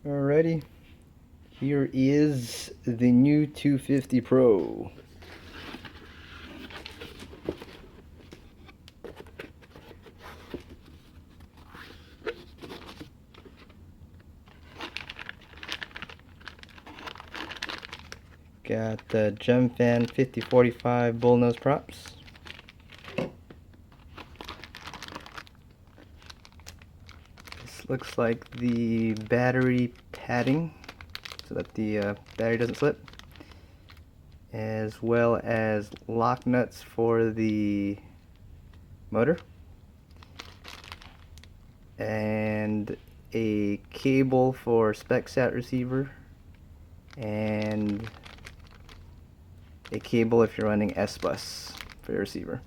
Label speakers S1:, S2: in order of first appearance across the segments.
S1: Alrighty, here is the new 250 Pro. Got the Gemfan 5045 bullnose props. This looks like the battery padding so that the battery doesn't slip, as well as lock nuts for the motor, and a cable for SpecSat receiver, and a cable if you're running S-Bus for your receiver.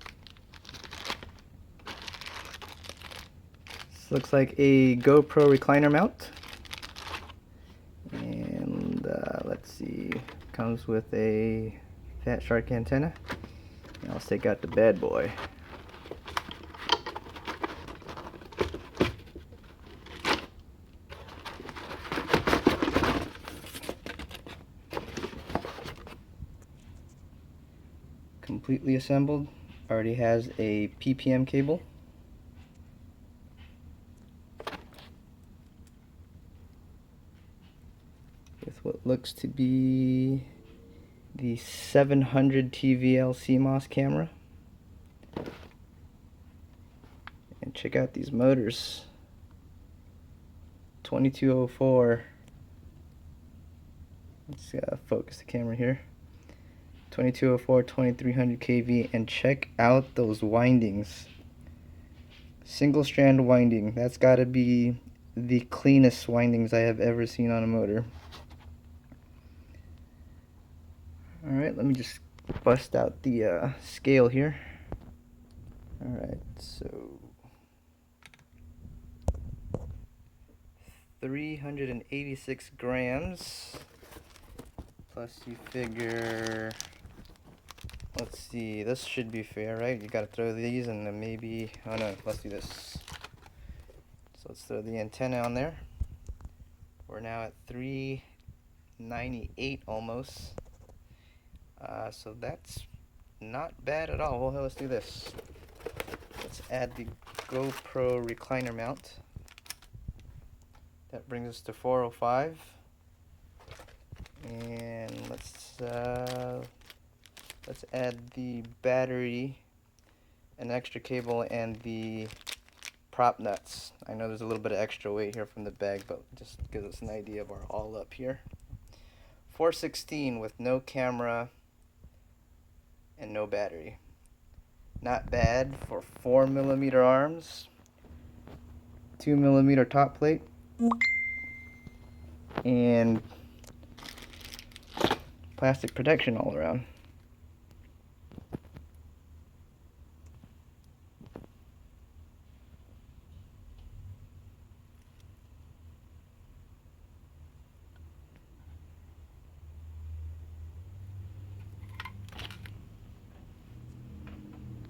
S1: This looks like a GoPro recliner mount, and let's see, comes with a Fat Shark antenna. Now let's take out the bad boy. Completely assembled, already has a PPM cable. With what looks to be the 700 TVL CMOS camera. And check out these motors. 2204. Let's focus the camera here. 2204, 2300 kV, and check out those windings. Single strand winding. That's got to be the cleanest windings I have ever seen on a motor. Alright, let me just bust out the scale here. Alright, so 386 grams, plus you figure, let's see, this should be fair, right? You gotta throw these and then maybe, oh no, let's do this. So let's throw the antenna on there. We're now at 398 almost. So that's not bad at all. Well, let's do this. Let's add the GoPro recliner mount. That brings us to 405. And let's add the battery, an extra cable, and the prop nuts. I know there's a little bit of extra weight here from the bag, but just gives us an idea of our all up here. 416 with no camera and no battery. Not bad for 4mm arms, 2mm top plate, and plastic protection all around.